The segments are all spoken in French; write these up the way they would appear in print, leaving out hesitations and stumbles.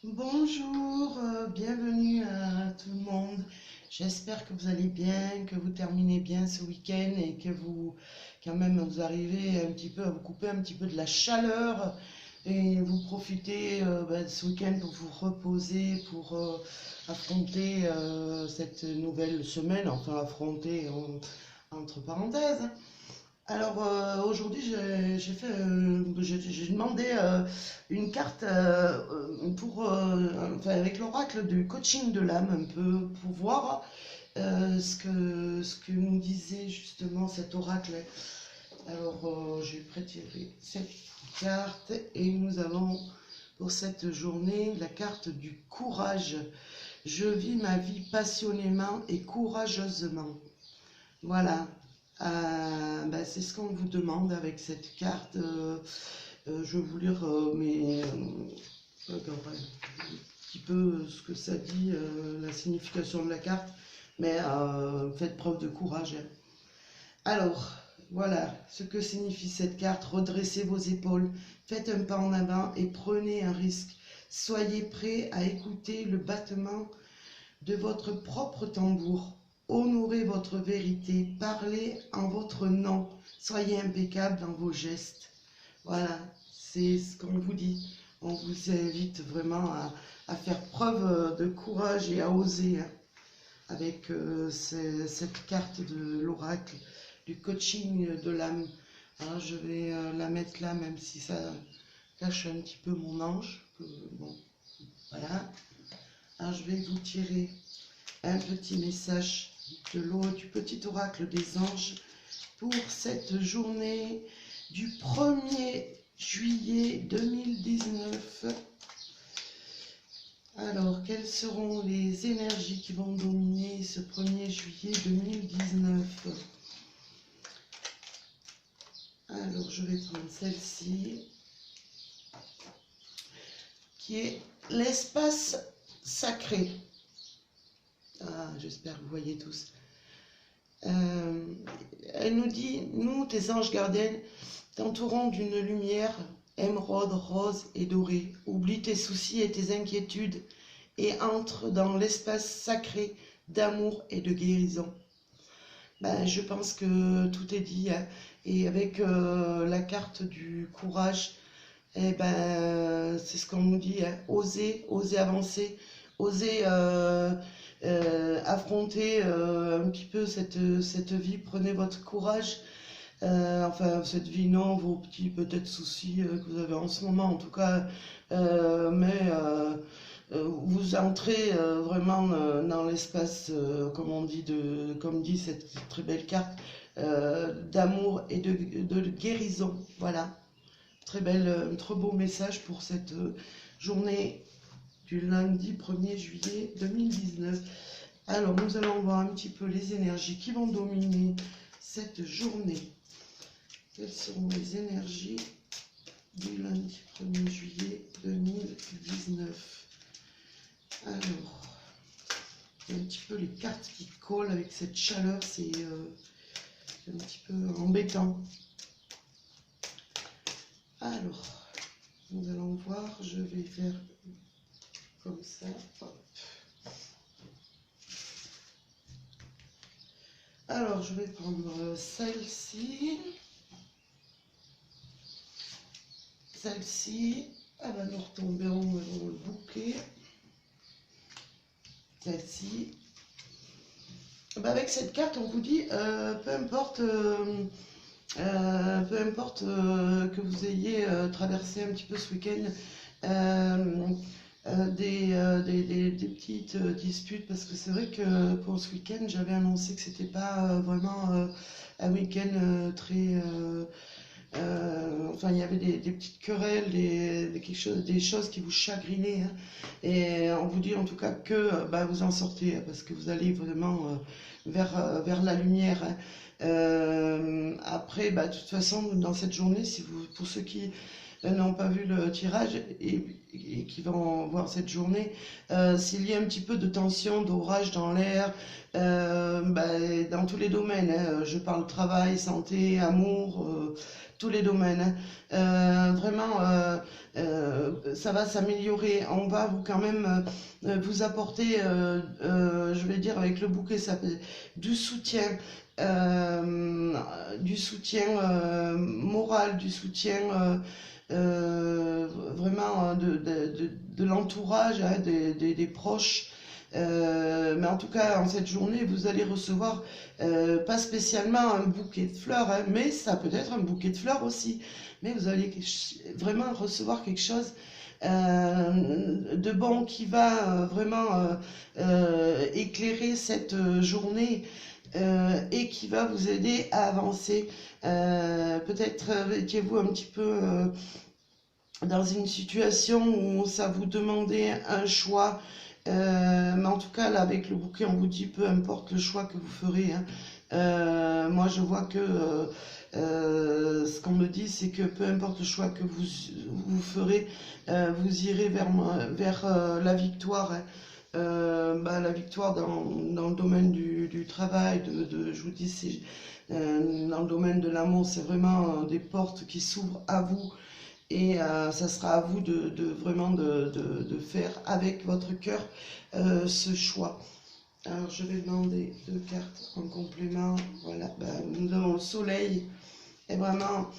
Bonjour, bienvenue à tout le monde. J'espère que vous allez bien, que vous terminez bien ce week-end et que vous, quand même, vous arrivez un petit peu à vous couper un petit peu de la chaleur et vous profitez de ce week-end pour vous reposer, pour affronter cette nouvelle semaine, enfin affronter entre parenthèses, hein. Alors aujourd'hui j'ai demandé une carte enfin, avec l'oracle du coaching de l'âme un peu pour voir ce que nous disait justement cet oracle. Alors j'ai prétiré cette carte et nous avons pour cette journée la carte du courage. Je vis ma vie passionnément et courageusement. Voilà. C'est ce qu'on vous demande avec cette carte. Je vais vous lire un petit peu ce que ça dit, la signification de la carte, mais faites preuve de courage, hein. Alors, voilà ce que signifie cette carte. Redressez vos épaules, faites un pas en avant et prenez un risque. Soyez prêts à écouter le battement de votre propre tambour. Honorez votre vérité, parlez en votre nom, soyez impeccable dans vos gestes. Voilà, c'est ce qu'on vous dit. On vous invite vraiment à faire preuve de courage et à oser, hein, avec cette carte de l'oracle, du coaching de l'âme. Alors, je vais la mettre là, même si ça cache un petit peu mon ange. Bon, voilà. Alors, je vais vous tirer un petit message de l'eau du petit oracle des anges pour cette journée du 1er juillet 2019. Alors, quelles seront les énergies qui vont dominer ce 1er juillet 2019? Alors, je vais prendre celle-ci, qui est l'espace sacré. Ah, j'espère que vous voyez tous. Elle nous dit, nous, tes anges gardiens, t'entourons d'une lumière émeraude, rose et dorée. Oublie tes soucis et tes inquiétudes et entre dans l'espace sacré d'amour et de guérison. Je pense que tout est dit, hein. Et avec la carte du courage, c'est ce qu'on nous dit, hein. Oser avancer, oser affronter un petit peu cette vie. Prenez votre courage. Enfin, cette vie, non, vos petits peut-être soucis que vous avez en ce moment, en tout cas, vous entrez vraiment dans l'espace, comme dit cette très belle carte, d'amour et de guérison. Voilà, très belle, un très beau message pour cette journée du lundi 1er juillet 2019. Alors, nous allons voir un petit peu les énergies qui vont dominer cette journée. Quelles seront les énergies du lundi 1er juillet 2019? Alors, il y a un petit peu les cartes qui collent avec cette chaleur, c'est un petit peu embêtant. Alors, nous allons voir, je vais faire comme ça. Hop. Alors, je vais prendre celle-ci. Celle-ci, elle va nous retomber dans le bouquet. Celle-ci. Avec cette carte, on vous dit, peu importe que vous ayez traversé un petit peu ce week-end des petites disputes, parce que c'est vrai que pour ce week-end, j'avais annoncé que c'était pas vraiment un week-end très... enfin, il y avait des petites querelles, des choses qui vous chagrinaient, hein. Et on vous dit en tout cas que vous en sortez, hein, parce que vous allez vraiment vers la lumière, hein. Après, de toute façon, dans cette journée, si vous, pour ceux qui n'ont pas vu le tirage et qui vont voir cette journée, s'il y a un petit peu de tension, d'orage dans l'air, dans tous les domaines, hein. Je parle travail, santé, amour, tous les domaines, hein. Vraiment, ça va s'améliorer. On va vous quand même vous apporter, je vais dire avec le bouquet, ça peut, du soutien. Du soutien moral, du soutien vraiment de l'entourage, hein, des proches. Mais en tout cas, en cette journée, vous allez recevoir pas spécialement un bouquet de fleurs, hein, mais ça peut être un bouquet de fleurs aussi. Mais vous allez vraiment recevoir quelque chose de bon qui va vraiment éclairer cette journée et qui va vous aider à avancer. Peut-être étiez-vous un petit peu dans une situation où ça vous demandait un choix, mais en tout cas là avec le bouquet on vous dit peu importe le choix que vous ferez, hein. Moi je vois que ce qu'on me dit c'est que peu importe le choix que vous ferez, vous irez vers la victoire, hein. La victoire dans le domaine du travail, je vous dis, dans le domaine de l'amour, c'est vraiment des portes qui s'ouvrent à vous et ça sera à vous vraiment de faire avec votre cœur ce choix. Alors je vais demander 2 cartes en complément. Voilà, nous avons le soleil et vraiment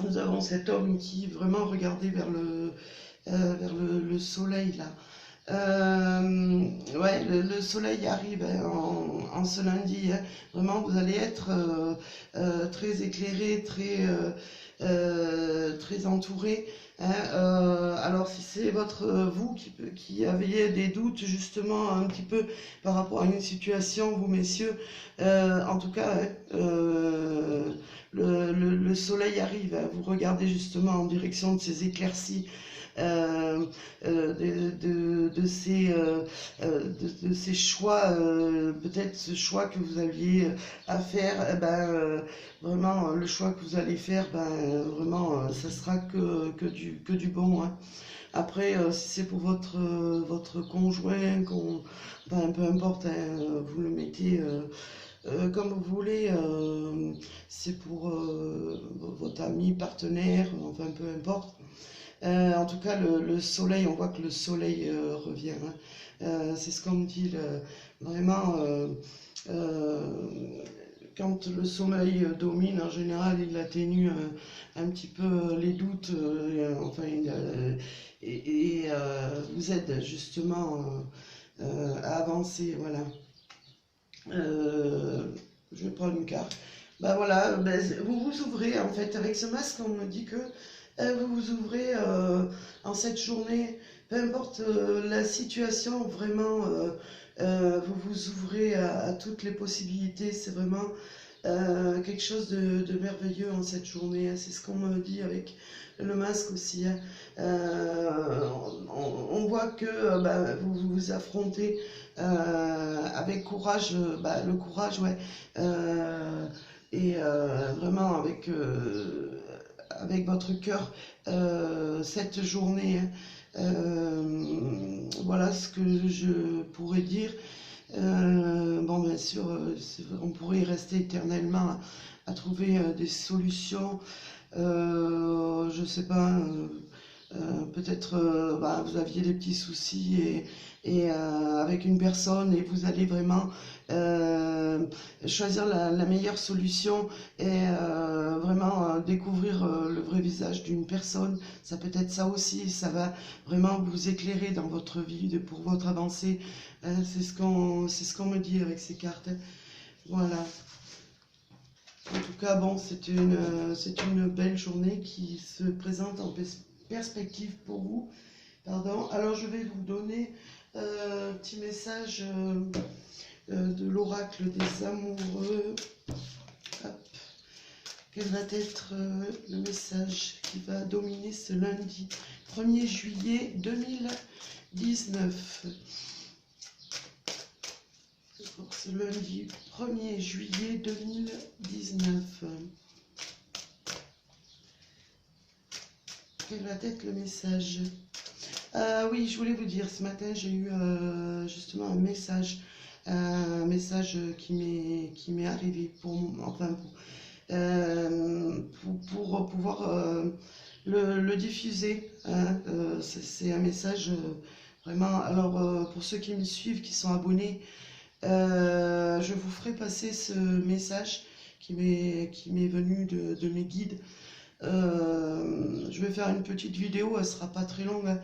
nous avons cet homme qui vraiment regardait vers le soleil là. Ouais, le soleil arrive, hein, en ce lundi, hein. Vraiment, vous allez être très éclairé, très entouré, hein. Alors, si c'est vous qui avez des doutes justement un petit peu par rapport à une situation, vous messieurs, en tout cas, hein, le soleil arrive, hein. Vous regardez justement en direction de ces éclaircies. De ces choix, peut-être ce choix que vous aviez à faire, vraiment le choix que vous allez faire, vraiment ça sera que du bon, hein. Après, si c'est pour votre conjoint, peu importe, hein, vous le mettez comme vous voulez, c'est pour votre ami, partenaire, enfin peu importe. En tout cas, le soleil, on voit que le soleil revient, hein. C'est ce qu'on me dit, vraiment, quand le soleil domine, en général, il atténue un petit peu les doutes, enfin, et vous aide justement à avancer, voilà. Je vais prendre une carte. Voilà, vous vous ouvrez, en fait, avec ce masque, on me dit que vous vous ouvrez en cette journée, peu importe la situation, vraiment, vous vous ouvrez à toutes les possibilités. C'est vraiment quelque chose de merveilleux en cette journée, hein. C'est ce qu'on me dit avec le masque aussi, hein. On voit que vous vous affrontez avec courage, le courage, ouais, et vraiment avec votre cœur cette journée, hein. Voilà ce que je pourrais dire. Bon, bien sûr, on pourrait y rester éternellement à trouver des solutions. Je sais pas, peut-être vous aviez des petits soucis et avec une personne et vous allez vraiment choisir la meilleure solution et vraiment découvrir le vrai visage d'une personne. Ça peut être ça aussi, ça va vraiment vous éclairer dans votre vie, pour votre avancée. C'est ce qu'on me dit avec ces cartes. Voilà. En tout cas, bon, c'est une belle journée qui se présente en perspective pour vous. Pardon. Alors, je vais vous donner un petit message de l'oracle des amoureux. Hop. Quel va être le message qui va dominer ce lundi 1er juillet 2019? Pour ce lundi 1er juillet 2019. quel va être le message? Oui, je voulais vous dire, ce matin j'ai eu justement un message qui m'est arrivé pour pouvoir le diffuser. Hein. C'est un message vraiment. Alors pour ceux qui me suivent, qui sont abonnés, je vous ferai passer ce message qui m'est venu de mes guides. Je vais faire une petite vidéo, elle sera pas très longue, hein.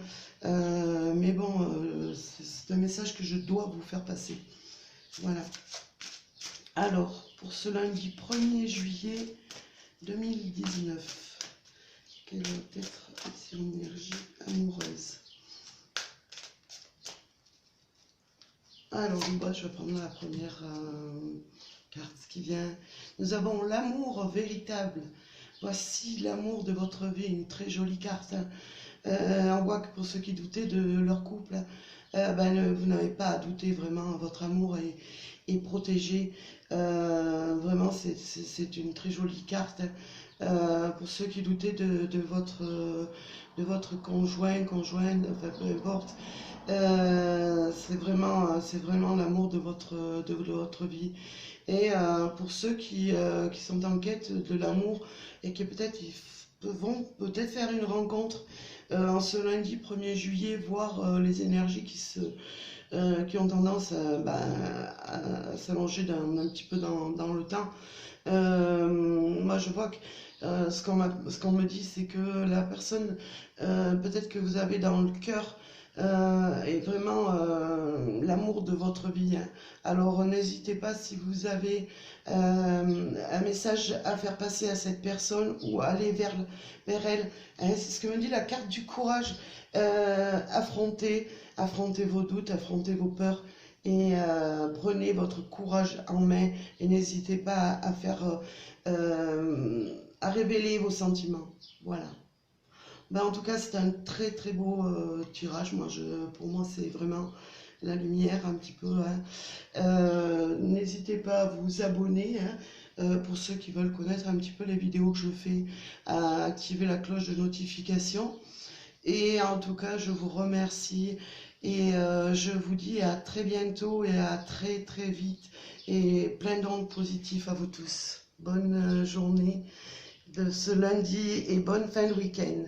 Mais bon, c'est un message que je dois vous faire passer. Voilà. Alors, pour ce lundi 1er juillet 2019, quelle va être son énergie amoureuse? Alors, bah, je vais prendre la première carte qui vient. Nous avons l'amour véritable. Voici l'amour de votre vie, une très jolie carte. Hein. On voit que pour ceux qui doutaient de leur couple, vous n'avez pas à douter, vraiment, votre amour est protégé. Vraiment, c'est une très jolie carte. Pour ceux qui doutaient de votre conjointe, enfin peu importe, c'est vraiment l'amour de votre vie. Et pour ceux qui sont en quête de l'amour et qui vont peut-être faire une rencontre en ce lundi 1er juillet, voir les énergies qui ont tendance à s'allonger un petit peu dans le temps. Moi je vois que ce qu'on me dit, c'est que la personne, peut-être que vous avez dans le cœur, est vraiment l'amour de votre vie. Hein. Alors n'hésitez pas, si vous avez un message à faire passer à cette personne ou aller vers elle. Hein. C'est ce que me dit la carte du courage. Affrontez vos doutes, affrontez vos peurs. Et prenez votre courage en main et n'hésitez pas à révéler vos sentiments. Voilà. Ben, en tout cas, c'est un très très beau tirage. Pour moi, c'est vraiment la lumière un petit peu. Hein. N'hésitez pas à vous abonner. Hein, pour ceux qui veulent connaître un petit peu les vidéos que je fais, à activer la cloche de notification. Et en tout cas, je vous remercie. Et je vous dis à très bientôt et à très très vite. Et plein d'ondes positives à vous tous. Bonne journée de ce lundi et bonne fin de week-end.